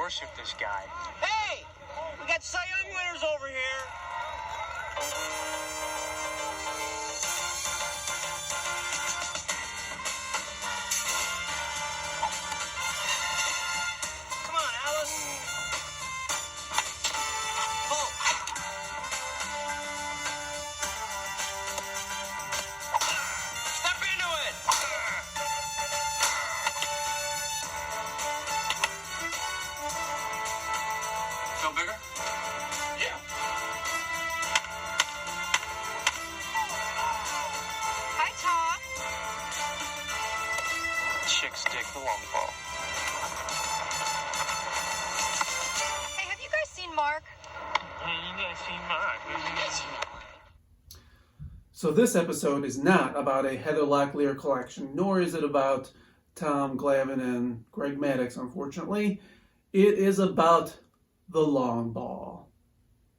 worship this guy. Hey! We got Cy Young winners over here. Come on, Alice. Pull. Step into it. Feel bigger? Yeah. Hi, Tom. Chicks dig the long ball. Hey, have you guys seen Mark? You guys seen Mark? So this episode is not about a Heather Locklear collection, nor is it about Tom Glavine and Greg Maddux, unfortunately. It is about the long ball.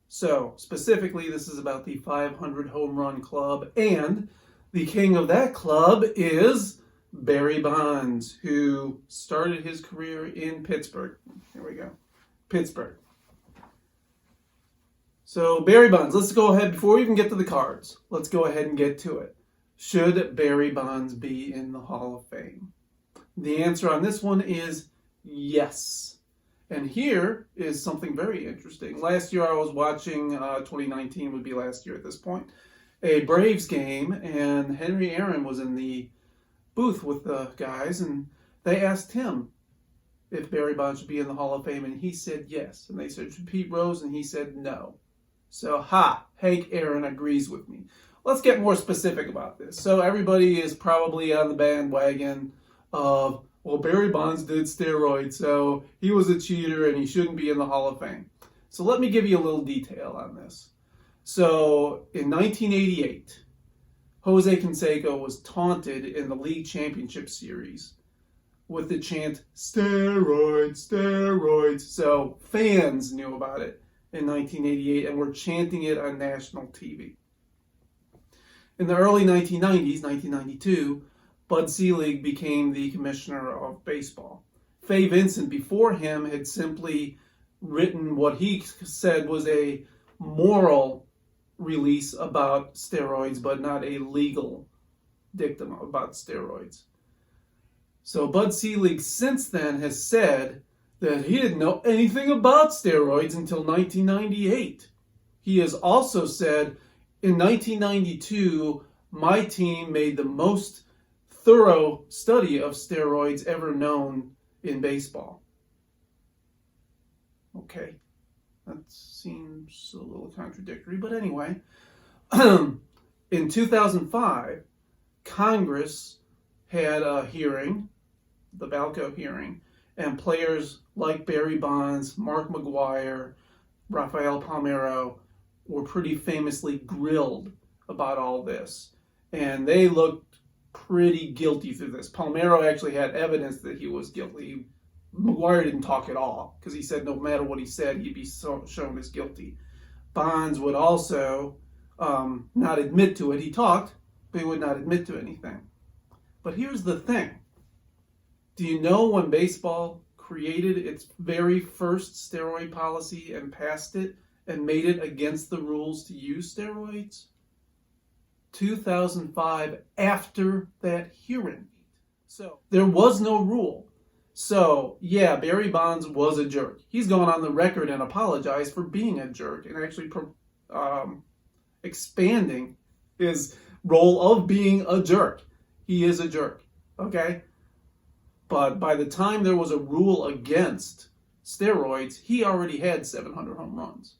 So, specifically, this is about the 500 home run club, and the king of that club is Barry Bonds, who started his career in Pittsburgh. Here we go. Pittsburgh. So, Barry Bonds, let's go ahead, before we even get to the cards, let's go ahead and get to it. Should Barry Bonds be in the Hall of Fame? The answer on this one is yes. And here is something very interesting. Last year I was watching, 2019 would be last year at this point, a Braves game, and Henry Aaron was in the booth with the guys, and they asked him if Barry Bonds should be in the Hall of Fame, and he said yes. And they said, should Pete Rose? And he said no. So, Hank Aaron agrees with me. Let's get more specific about this. So everybody is probably on the bandwagon of, well, Barry Bonds did steroids, so he was a cheater and he shouldn't be in the Hall of Fame. So let me give you a little detail on this. So in 1988, Jose Canseco was taunted in the league championship series with the chant, steroids, steroids. So fans knew about it in 1988 and were chanting it on national TV. In the early 1990s, 1992, Bud Selig became the commissioner of baseball. Fay Vincent before him had simply written what he said was a moral release about steroids, but not a legal dictum about steroids. So Bud Selig since then has said that he didn't know anything about steroids until 1998. He has also said, in 1992, my team made the most thorough study of steroids ever known in baseball. Okay, that seems a little contradictory, but anyway. In 2005, Congress had a hearing, the Balco hearing, and players like Barry Bonds, Mark McGwire, Rafael Palmeiro were pretty famously grilled about all this. And they looked pretty guilty through this. Palmeiro actually had evidence that he was guilty. McGwire didn't talk at all because he said no matter what he said, he'd be shown as guilty. Bonds would also not admit to it. He talked, but he would not admit to anything. But here's the thing. Do you know when baseball created its very first steroid policy and passed it and made it against the rules to use steroids? 2005, after that hearing. So there was no rule. So yeah, Barry Bonds was a jerk. He's gone on the record and apologized for being a jerk and actually expanding his role of being a jerk. He is a jerk, okay? But by the time there was a rule against steroids, he already had 700 home runs.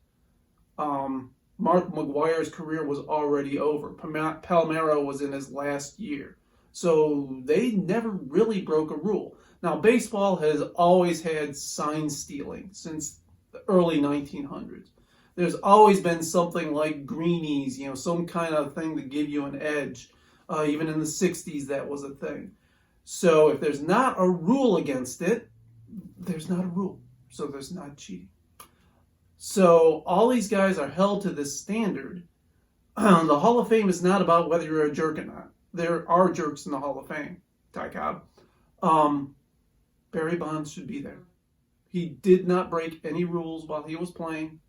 Mark McGwire's career was already over. Palmeiro was in his last year. So they never really broke a rule. Now, baseball has always had sign stealing since the early 1900s. There's always been something like greenies, some kind of thing to give you an edge. Even in the 60s, that was a thing. So if there's not a rule against it, there's not a rule. So there's not cheating. So all these guys are held to this standard. The Hall of Fame is not about whether you're a jerk or not. There are jerks in the Hall of Fame, Ty Cobb. Barry Bonds should be there. He did not break any rules while he was playing.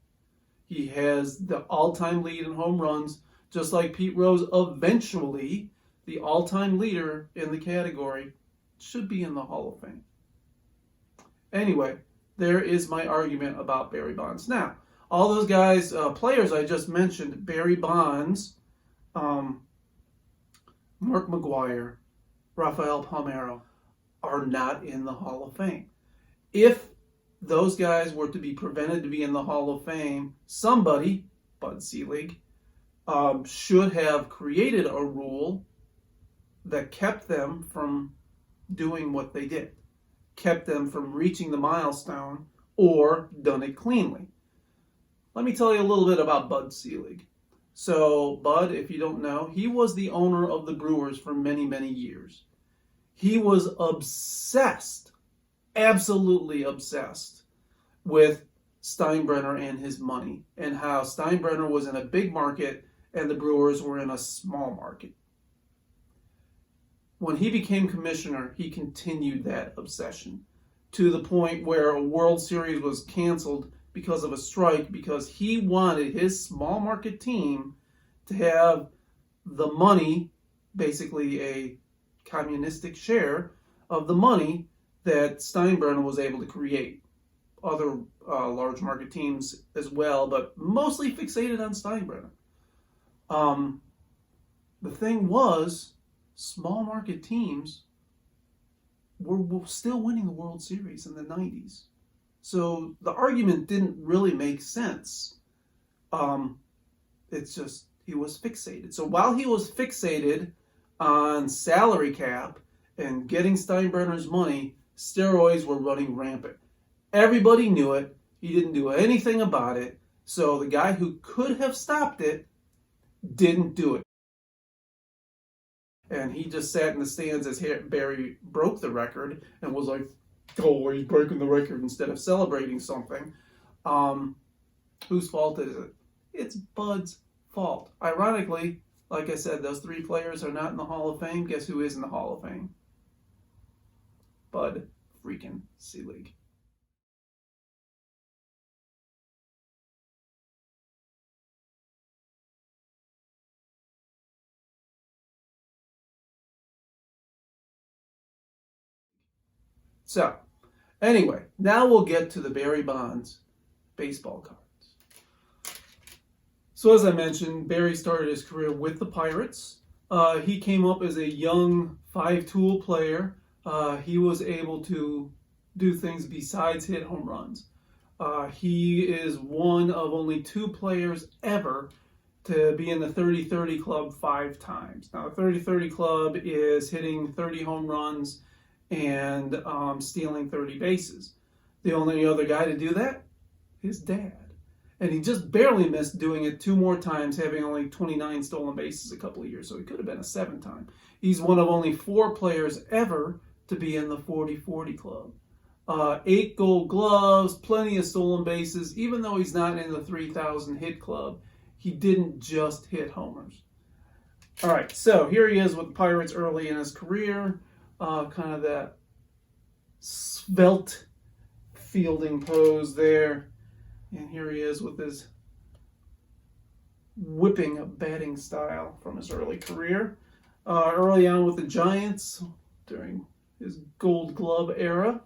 He has the all-time lead in home runs, just like Pete Rose, eventually the all-time leader in the category, should be in the Hall of Fame. Anyway, there is my argument about Barry Bonds. Now, all those guys, players I just mentioned, Barry Bonds, Mark McGwire, Rafael Palmeiro, are not in the Hall of Fame. If those guys were to be prevented to be in the Hall of Fame, somebody, Bud Selig, should have created a rule that kept them from doing what they did, kept them from reaching the milestone, or done it cleanly. Let me tell you a little bit about Bud Selig. So, Bud, if you don't know, he was the owner of the Brewers for many, many years. He was obsessed, absolutely obsessed, with Steinbrenner and his money, and how Steinbrenner was in a big market and the Brewers were in a small market. When he became commissioner, he continued that obsession to the point where a World Series was canceled because of a strike, because he wanted his small market team to have the money, basically a communistic share of the money that Steinbrenner was able to create. Other large market teams as well, but mostly fixated on Steinbrenner. The thing was, small market teams were still winning the World Series in the 90s. So the argument didn't really make sense. It's just, he was fixated. So while he was fixated on salary cap and getting Steinbrenner's money, steroids were running rampant. Everybody knew it. He didn't do anything about it. So the guy who could have stopped it didn't do it. And he just sat in the stands as Barry broke the record and was like, oh, he's breaking the record, instead of celebrating something. Whose fault is it? It's Bud's fault. Ironically, like I said, those three players are not in the Hall of Fame. Guess who is in the Hall of Fame? Bud freaking Selig. So, anyway, now we'll get to the Barry Bonds baseball cards. So as I mentioned, Barry started his career with the Pirates. He came up as a young five-tool player. He was able to do things besides hit home runs. He is one of only two players ever to be in the 30-30 club 5 times. Now, the 30-30 club is hitting 30 home runs and stealing 30 bases. The only other guy to do that, his dad. And he just barely missed doing it 2 more times, having only 29 stolen bases a couple of years, so he could have been a 7th time. He's one of only 4 players ever to be in the 40-40 club. 8 gold gloves, plenty of stolen bases. Even though he's not in the 3,000 hit club, he didn't just hit homers. All right, so here he is with the Pirates early in his career. Kind of that svelte fielding pose there. And here he is with his whipping batting style from his early career. Early on with the Giants during his Gold Glove era.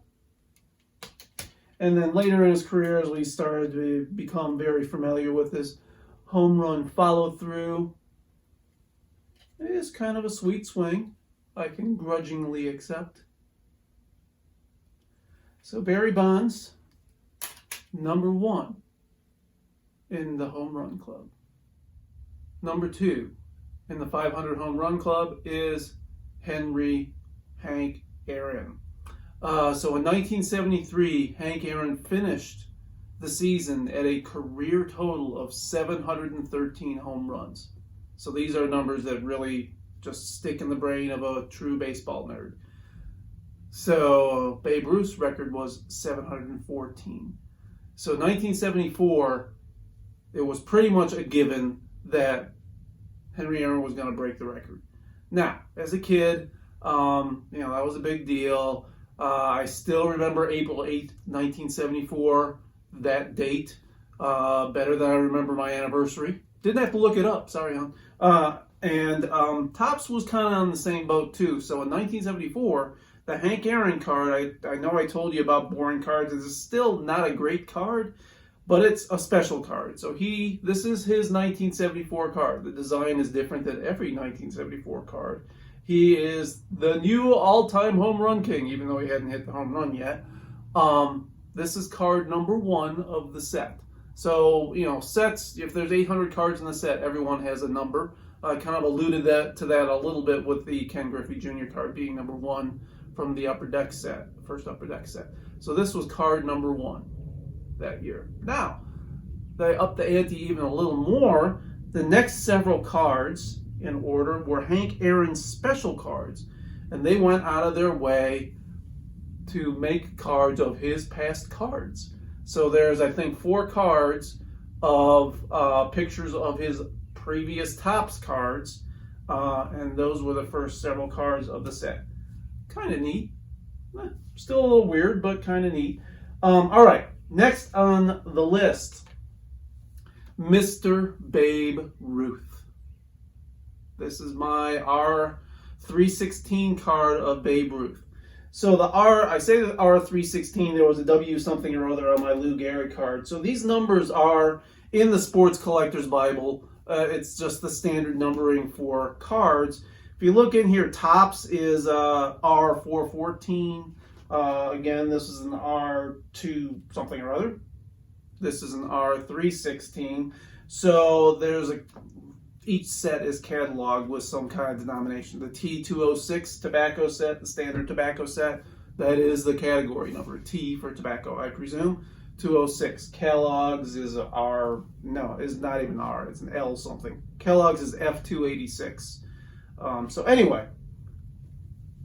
And then later in his career, as we started to become very familiar with his home run follow-through, it is kind of a sweet swing I can grudgingly accept. So Barry Bonds, number 1 in the home run club. Number 2 in the 500 home run club is Hank Aaron. So in 1973, Hank Aaron finished the season at a career total of 713 home runs. So these are numbers that really just stick in the brain of a true baseball nerd. So Babe Ruth's record was 714. So 1974, it was pretty much a given that Henry Aaron was going to break the record. Now, as a kid, that was a big deal. I still remember April 8th, 1974, that date, better than I remember my anniversary. Didn't have to look it up, sorry, hon. Topps was kind of on the same boat too. So in 1974, the Hank Aaron card, I know I told you about boring cards. This is still not a great card, but it's a special card. So this is his 1974 card. The design is different than every 1974 card. He is the new all-time home run king, even though he hadn't hit the home run yet. This is card number 1 of the set. So, sets, if there's 800 cards in the set, everyone has a number. I kind of alluded to that a little bit with the Ken Griffey Jr. card being number 1 from the Upper Deck set, first Upper Deck set. So this was card number 1 that year. Now, they upped the ante even a little more. The next several cards in order were Hank Aaron's special cards, and they went out of their way to make cards of his past cards. So there's, I think, 4 cards of pictures of his previous Topps cards, and those were the first several cards of the set. Kind of neat. Still a little weird, but kind of neat. All right, next on the list, Mr. Babe Ruth. This is my R316 card of Babe Ruth. So I say the R316, there was a W something or other on my Lou Gehrig card. So these numbers are in the Sports Collector's Bible. It's just the standard numbering for cards. If you look in here, Topps is R414. Again, this is an R2 something or other. This is an R316. So each set is cataloged with some kind of denomination. The T206 tobacco set, the standard tobacco set, that is the category number. T for tobacco, I presume. 206. Kellogg's is a R. No, it's not even R. It's an L something. Kellogg's is F286. So anyway,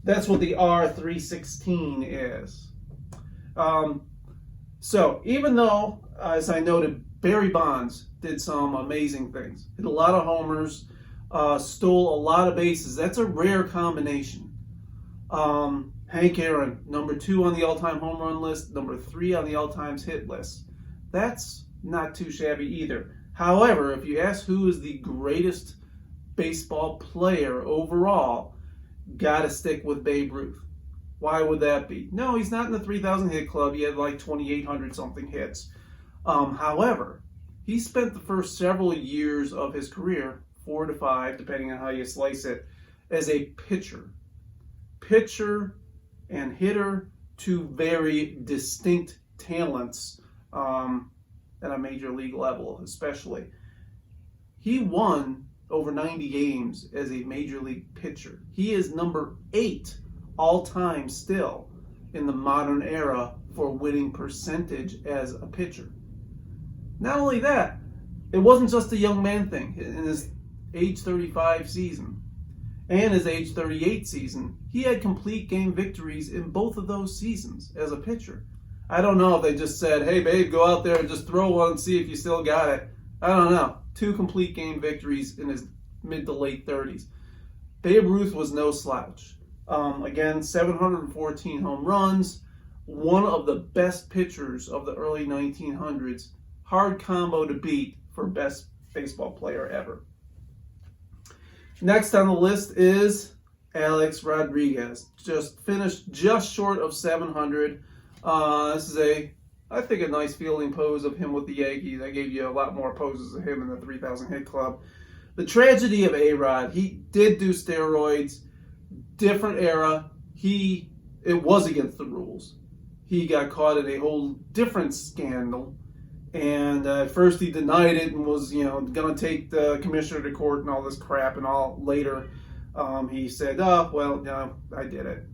that's what the R316 is. So even though, as I noted, Barry Bonds did some amazing things. Hit a lot of homers, stole a lot of bases. That's a rare combination. Hank Aaron, number 2 on the all-time home run list, number 3 on the all-time hit list. That's not too shabby either. However, if you ask who is the greatest baseball player overall, gotta stick with Babe Ruth. Why would that be? No, he's not in the 3,000 hit club. He had like 2,800 something hits. However, he spent the first several years of his career, 4 to 5, depending on how you slice it, as a pitcher. Pitcher and hitter, 2 very distinct talents at a major league level, especially. He won over 90 games as a major league pitcher. He is number 8 all time still in the modern era for winning percentage as a pitcher. Not only that, it wasn't just a young man thing. In his age 35 season and his age 38 season, he had complete game victories in both of those seasons as a pitcher. I don't know if they just said, hey babe, go out there and just throw one and see if you still got it. I don't know. 2 complete game victories in his mid to late 30s. Babe Ruth was no slouch. Again, 714 home runs, one of the best pitchers of the early 1900s. Hard combo to beat for best baseball player ever. Next on the list is Alex Rodriguez. Just finished just short of 700. This is I think a nice fielding pose of him with the Yankees. I gave you a lot more poses of him in the 3,000 hit club. The tragedy of A-Rod, he did do steroids, different era. It was against the rules. He got caught in a whole different scandal. And at first he denied it and was, going to take the commissioner to court and all this crap. And all later he said, oh, well, no, I did it.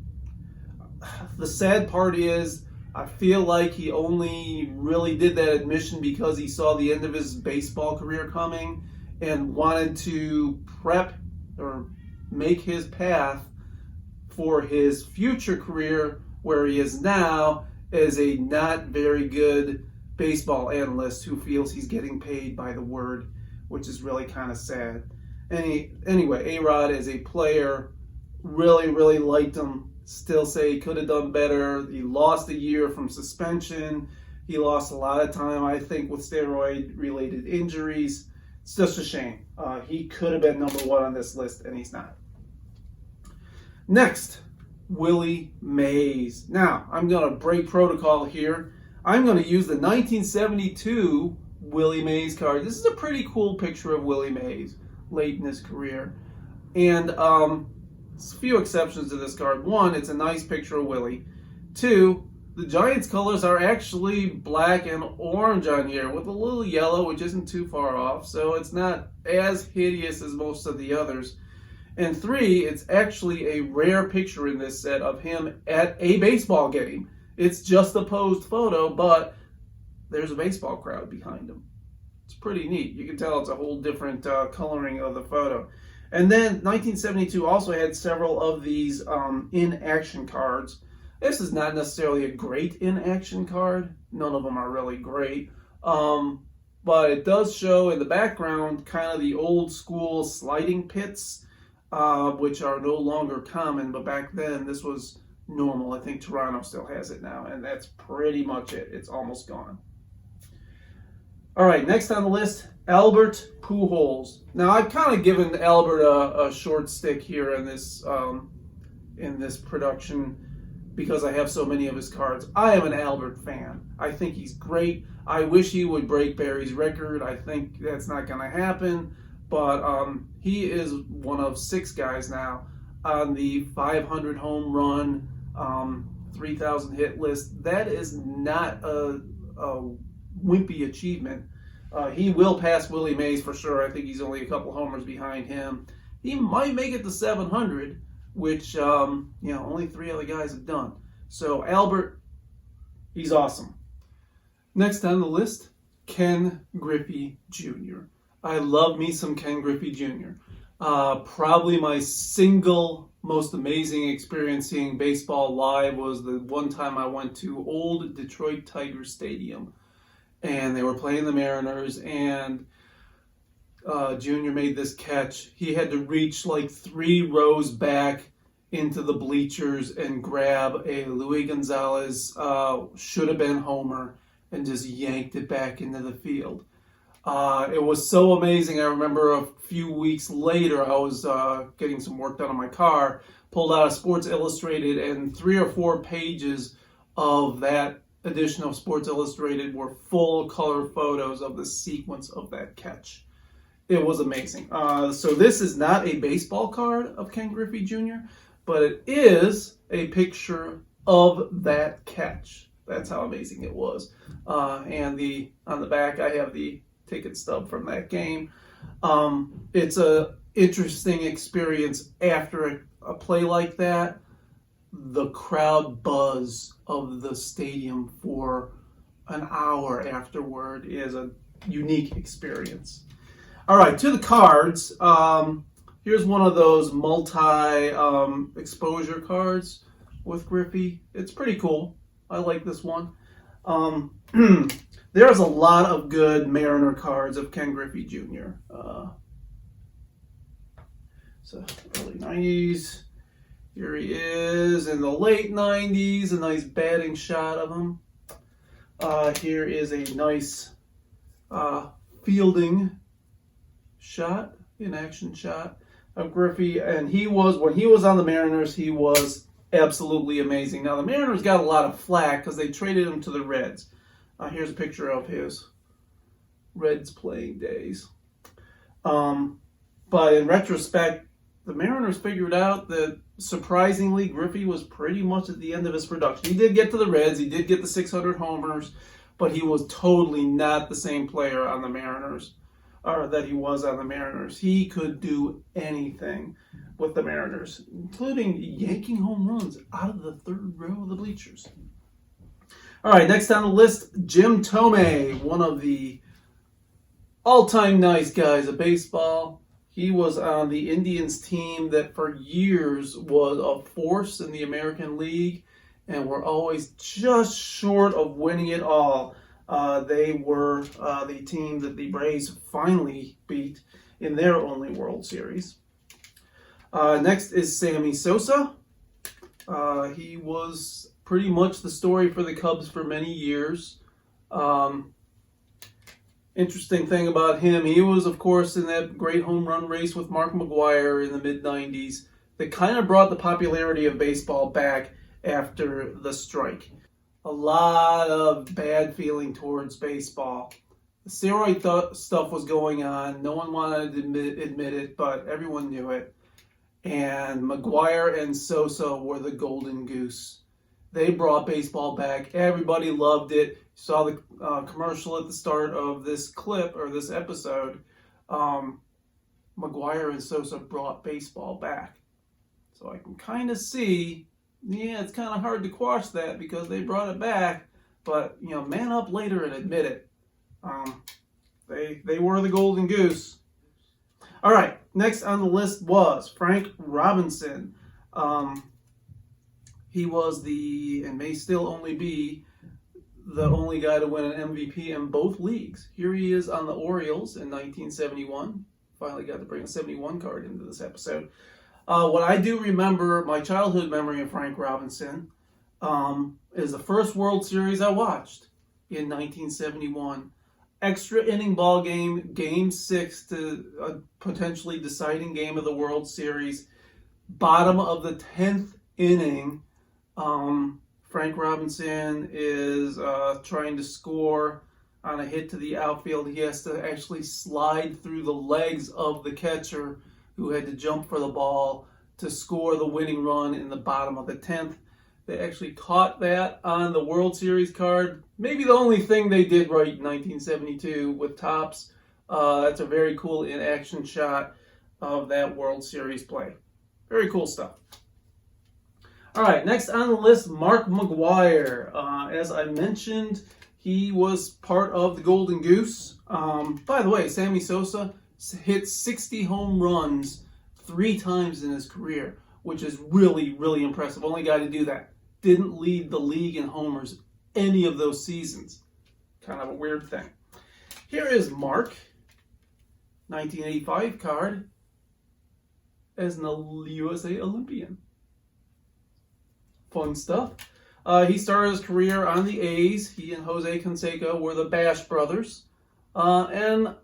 The sad part is I feel like he only really did that admission because he saw the end of his baseball career coming and wanted to prep or make his path for his future career where he is now as a not very good baseball analyst who feels he's getting paid by the word, which is really kind of sad. Anyway, A-Rod as a player, really, really liked him. still say he could have done better. He lost a year from suspension. He lost a lot of time, I think, with steroid-related injuries. It's just a shame. He could have been number 1 on this list, and he's not. Next, Willie Mays. Now, I'm going to break protocol here. I'm going to use the 1972 Willie Mays card. This is a pretty cool picture of Willie Mays late in his career. And there's a few exceptions to this card. 1, it's a nice picture of Willie. 2, the Giants colors are actually black and orange on here with a little yellow, which isn't too far off. So it's not as hideous as most of the others. And 3, it's actually a rare picture in this set of him at a baseball game. It's just a posed photo, but there's a baseball crowd behind him. It's pretty neat. You can tell it's a whole different coloring of the photo. And then 1972 also had several of these in-action cards. This is not necessarily a great in-action card. None of them are really great. But it does show in the background kind of the old school sliding pits, which are no longer common, but back then this was normal. I think Toronto still has it now, and that's pretty much it. It's almost gone. All right, next on the list, Albert Pujols. Now, I've kind of given Albert a short stick here in this production because I have so many of his cards. I am an Albert fan. I think he's great. I wish he would break Barry's record. I think that's not going to happen. But he is one of 6 guys now on the 500 home run, 3,000 hit list. That is not a wimpy achievement. He will pass Willie Mays for sure. I think he's only a couple homers behind him. He might make it to 700, which only 3 other guys have done. So Albert, he's awesome. Next on the list, Ken Griffey Jr. I love me some Ken Griffey Jr. Probably my single most amazing experience seeing baseball live was the one time I went to old Detroit Tigers Stadium, and they were playing the Mariners, and Junior made this catch. He had to reach like 3 rows back into the bleachers and grab a Luis Gonzalez should have been homer and just yanked it back into the field. It was so amazing. I remember a few weeks later, I was getting some work done on my car, pulled out a Sports Illustrated, and 3 or 4 pages of that edition of Sports Illustrated were full color photos of the sequence of that catch. It was amazing. So this is not a baseball card of Ken Griffey Jr., but it is a picture of that catch. That's how amazing it was. And on the back, I have the ticket stub from that game. It's a interesting experience after a play like that. The crowd buzz of the stadium for an hour afterward is a unique experience. All right, to the cards. Here's one of those multi-exposure cards with Griffey. It's pretty cool. I like this one. There's a lot of good Mariner cards of Ken Griffey Jr. So early 90s. Here he is in the late 90s. A nice batting shot of him. Here is a nice fielding shot, in action shot of Griffey. And when he was on the Mariners, he was absolutely amazing. Now, the Mariners got a lot of flack because they traded him to the Reds. Here's a picture of his Reds playing days. But in retrospect, the Mariners figured out that, surprisingly, Griffey was pretty much at the end of his production. He did get to the Reds. He did get the 600 homers, but he was totally not the same player on the Mariners, or that he was on the Mariners. He could do anything with the Mariners, including yanking home runs out of the 3rd row of the bleachers. All right, next on the list, Jim Thome, one of the all-time nice guys of baseball. He was on the Indians team that for years was a force in the American League and were always just short of winning it all. They were the team that the Braves finally beat in their only World Series. Next is Sammy Sosa. He was pretty much the story for the Cubs for many years. Interesting thing about him, he was, of course, in that great home run race with Mark McGwire in the mid-90s that kind of brought the popularity of baseball back after the strike. A lot of bad feeling towards baseball. The steroid stuff was going on. No one wanted to admit it, but everyone knew it. And McGwire and Sosa were the golden goose. They brought baseball back. Everybody loved it. You saw the commercial at the start of this clip or this episode. McGwire and Sosa brought baseball back. So I can kind of see, yeah, it's kind of hard to quash that because they brought it back. But, you know, man up later and admit it. They were the golden goose. All right, next on the list was Frank Robinson. He was and may still only be, the only guy to win an MVP in both leagues. Here he is on the Orioles in 1971. Finally got to bring a 71 card into this episode. What I do remember, my childhood memory of Frank Robinson, is the first World Series I watched in 1971. Extra inning ball game, game 6 to a potentially deciding game of the World Series. Bottom of the 10th inning, Frank Robinson is trying to score on a hit to the outfield. He has to actually slide through the legs of the catcher who had to jump for the ball to score the winning run in the bottom of the 10th. They actually caught that on the World Series card. Maybe the only thing they did right in 1972 with Topps. That's a very cool in-action shot of that World Series play. Very cool stuff. All right, next on the list, Mark McGwire. As I mentioned, he was part of the Golden Goose. By the way, Sammy Sosa hit 60 home runs 3 times in his career, which is really, really impressive. Only guy to do that. Didn't lead the league in homers any of those seasons. Kind of a weird thing. Here is Mark, 1985 card, as an USA Olympian. Fun stuff. He started his career on the A's. He and Jose Canseco were the Bash brothers. And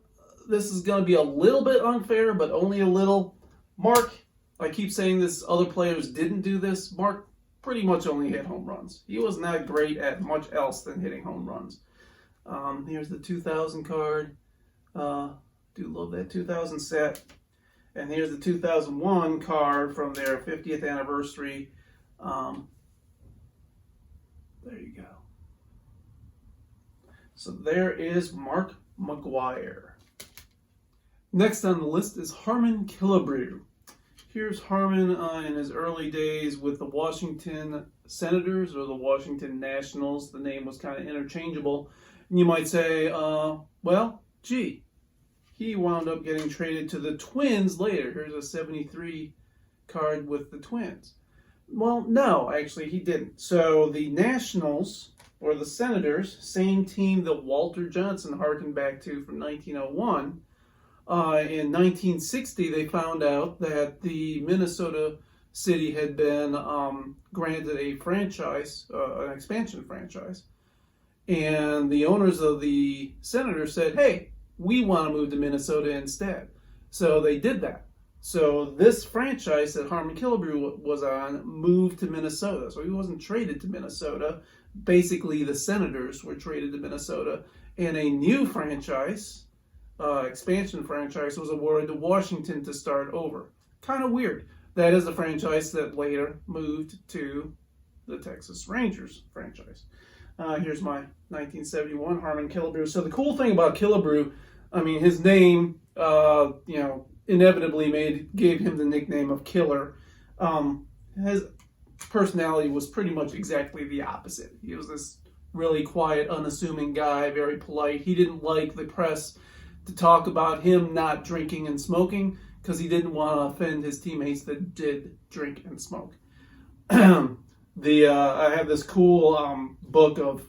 this is going to be a little bit unfair, but only a little. Mark, I keep saying this, other players didn't do this. Mark pretty much only hit home runs. He was not great at much else than hitting home runs. Here's the 2000 card. Do love that 2000 set. And here's the 2001 card from their 50th anniversary. There you go. So there is Mark McGwire. Next on the list is Harmon Killebrew. Here's Harmon in his early days with the Washington Senators or the Washington Nationals. The name was kind of interchangeable. And you might say, well, gee, he wound up getting traded to the Twins later. Here's a 73 card with the Twins. Well, no, actually, he didn't. So the Nationals, or the Senators, same team that Walter Johnson harkened back to from 1901, in 1960, they found out that the Minnesota City had been granted a franchise, an expansion franchise. And the owners of the Senators said, hey, we want to move to Minnesota instead. So they did that. So this franchise that Harmon Killebrew was on moved to Minnesota. So he wasn't traded to Minnesota. Basically, the Senators were traded to Minnesota. And a new franchise, expansion franchise, was awarded to Washington to start over. Kind of weird. That is a franchise that later moved to the Texas Rangers franchise. Here's my 1971 Harmon Killebrew. So the cool thing about Killebrew, I mean, his name, inevitably gave him the nickname of Killer. His personality was pretty much exactly the opposite. He was this really quiet, unassuming guy, very polite. He didn't like the press to talk about him not drinking and smoking because he didn't want to offend his teammates that did drink and smoke. I have this cool book of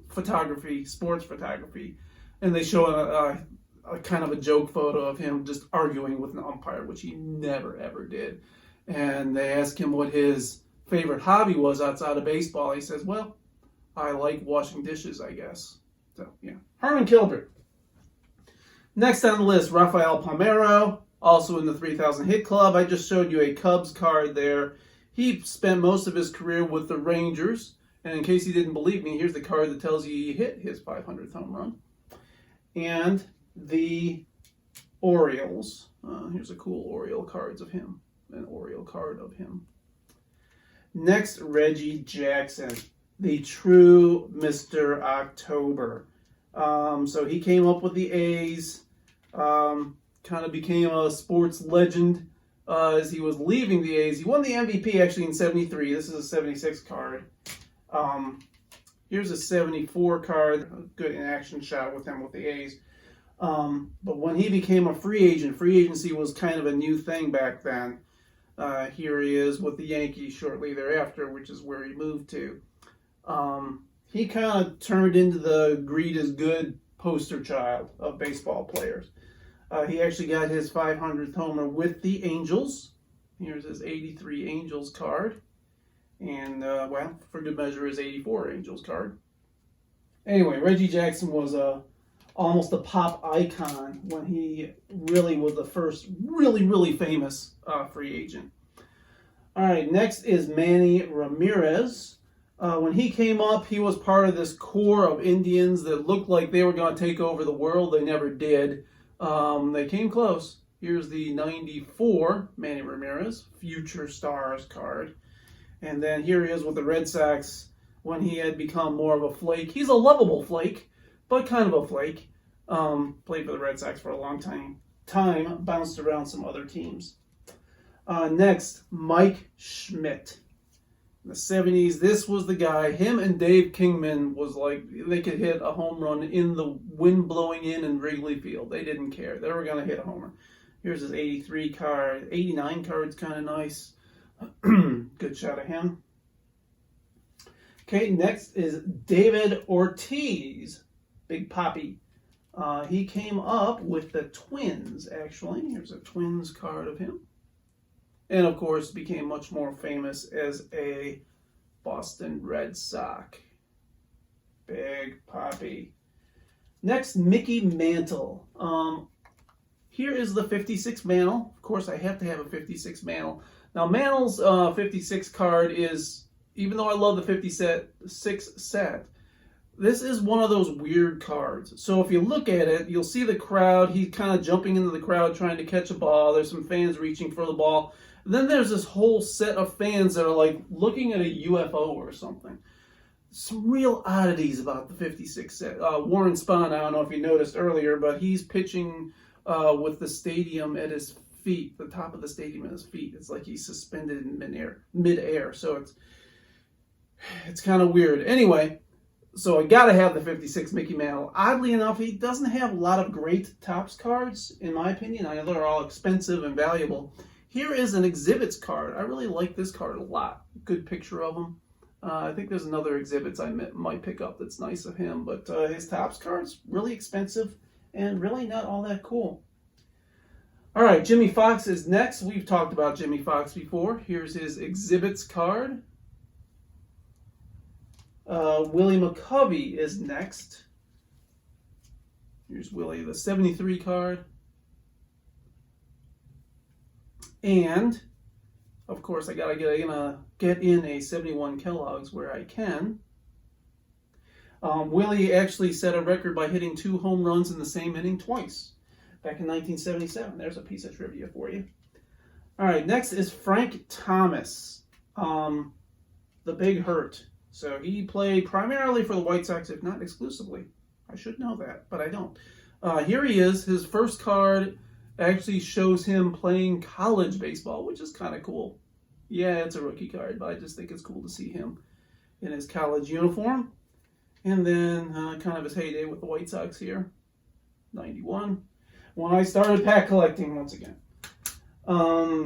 photography, sports photography, and they show a kind of a joke photo of him just arguing with an umpire, which he never ever did. And they ask him what his favorite hobby was outside of baseball. He says, well, I like washing dishes, I guess. So, yeah. Harmon Killebrew. Next on the list, Rafael Palmeiro, also in the 3,000 hit club. I just showed you a Cubs card there. He spent most of his career with the Rangers. And in case you didn't believe me, here's the card that tells you he hit his 500th home run. And the Orioles. Here's a cool Oriole cards of him. An Oriole card of him. Next, Reggie Jackson, the true Mr. October. So he came up with the A's, kind of became a sports legend as he was leaving the A's. He won the MVP actually in 73. This is a 76 card. Here's a 74 card. A good in-action shot with him with the A's. But when he became a free agent, free agency was kind of a new thing back then. Here he is with the Yankees shortly thereafter, which is where he moved to. He kind of turned into the greed is good poster child of baseball players. He actually got his 500th homer with the Angels. Here's his 83 Angels card. And, well, for good measure, his 84 Angels card. Anyway, Reggie Jackson was almost a pop icon when he really was the first really famous free agent. All right, next is Manny Ramirez. When he came up, he was part of this core of Indians that looked like they were going to take over the world. They never did. They came close. Here's the 94 Manny Ramirez Future Stars card. And then here he is with the Red Sox when he had become more of a flake. He's a lovable flake, but kind of a flake. Played for the Red Sox for a long time, bounced around some other teams. Next, Mike Schmidt. In the 70s, this was the guy. Him and Dave Kingman was like, they could hit a home run in the wind blowing in Wrigley Field. They didn't care. They were going to hit a homer. Here's his 83 card. 89 card's kind of nice. Good shot of him. Okay, next is David Ortiz. Big Poppy. He came up with the Twins, actually. Here's a Twins card of him. And, of course, became much more famous as a Boston Red Sox. Big Poppy. Next, Mickey Mantle. Here is the 56 Mantle. Of course, I have to have a 56 Mantle. Now, Mantle's 56 card is, even though I love the 56 set, this is one of those weird cards. So if you look at it, you'll see the crowd. He's kind of jumping into the crowd trying to catch a ball. There's some fans reaching for the ball. Then there's this whole set of fans that are like looking at a UFO or something. Some real oddities about the 56 set. Warren Spahn, I don't know if you noticed earlier, but he's pitching with the stadium at his feet, the top of the stadium at his feet. It's like he's suspended in midair. So it's kind of weird. Anyway, so I got to have the 56 Mickey Mantle. Oddly enough, he doesn't have a lot of great Topps cards, in my opinion. I know they're all expensive and valuable. Here is an exhibits card. I really like this card a lot. Good picture of him. I think there's another exhibits I might pick up that's nice of him. But his Topps card's really expensive and really not all that cool. All right, Jimmy Fox is next. We've talked about Jimmy Fox before. Here's his exhibits card. Willie McCovey is next. Here's Willie, the 73 card. And, of course, I gotta get in a 71 Kellogg's where I can. Willie actually set a record by hitting 2 home runs in the same inning twice, back in 1977. There's a piece of trivia for you. All right, next is Frank Thomas, the Big Hurt. So he played primarily for the White Sox, if not exclusively. I should know that, but I don't. Here he is. His first card actually shows him playing college baseball, which is kind of cool. Yeah, it's a rookie card, but I just think it's cool to see him in his college uniform. And then kind of his heyday with the White Sox here, 91. When I started pack collecting once again.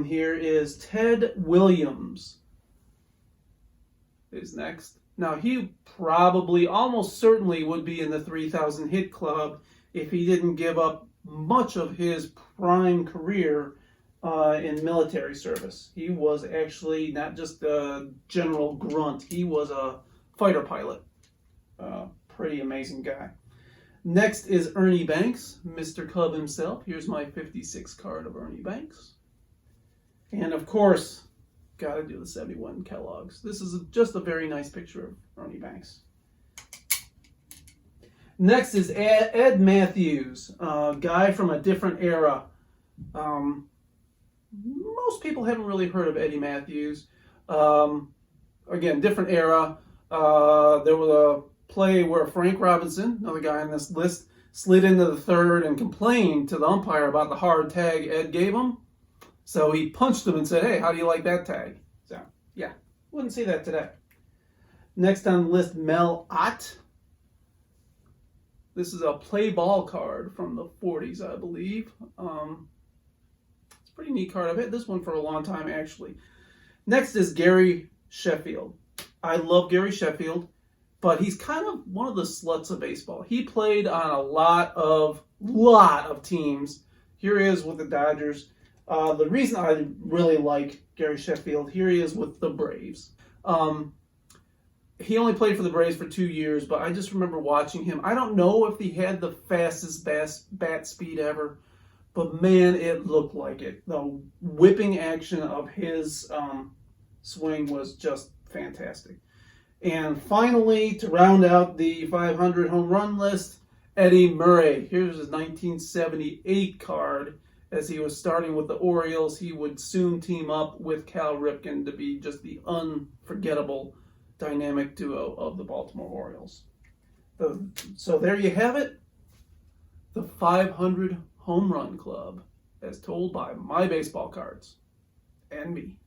Here is Ted Williams is next. Now, he probably, almost certainly would be in the 3,000 hit club if he didn't give up much of his prime career in military service. He was actually not just a general grunt. He was a fighter pilot. Pretty amazing guy. Next is Ernie Banks, Mr. Cub himself. Here's my 56 card of Ernie Banks. And of course, got to do the 71 Kellogg's. This is just a very nice picture of Ernie Banks. Next is Ed Matthews, a guy from a different era. Most people haven't really heard of Eddie Matthews. Again, different era. There was a play where Frank Robinson, another guy on this list, slid into the third and complained to the umpire about the hard tag Ed gave him. So he punched him and said, "Hey, how do you like that tag?" So, yeah, wouldn't see that today. Next on the list, Mel Ott. This is a play ball card from the 40s, I believe. It's a pretty neat card. I've had this one for a long time, actually. Next is Gary Sheffield. I love Gary Sheffield, but he's kind of one of the sluts of baseball. He played on a lot of teams. Here he is with the Dodgers. The reason I really like Gary Sheffield, here he is with the Braves. He only played for the Braves for 2 years, but I just remember watching him. I don't know if he had the fastest bat speed ever, but man, it looked like it. The whipping action of his swing was just fantastic. And finally, to round out the 500 home run list, Eddie Murray. Here's his 1978 card. As he was starting with the Orioles, he would soon team up with Cal Ripken to be just the unforgettable dynamic duo of the Baltimore Orioles. So there you have it. The 500 Home Run Club, as told by my baseball cards and me.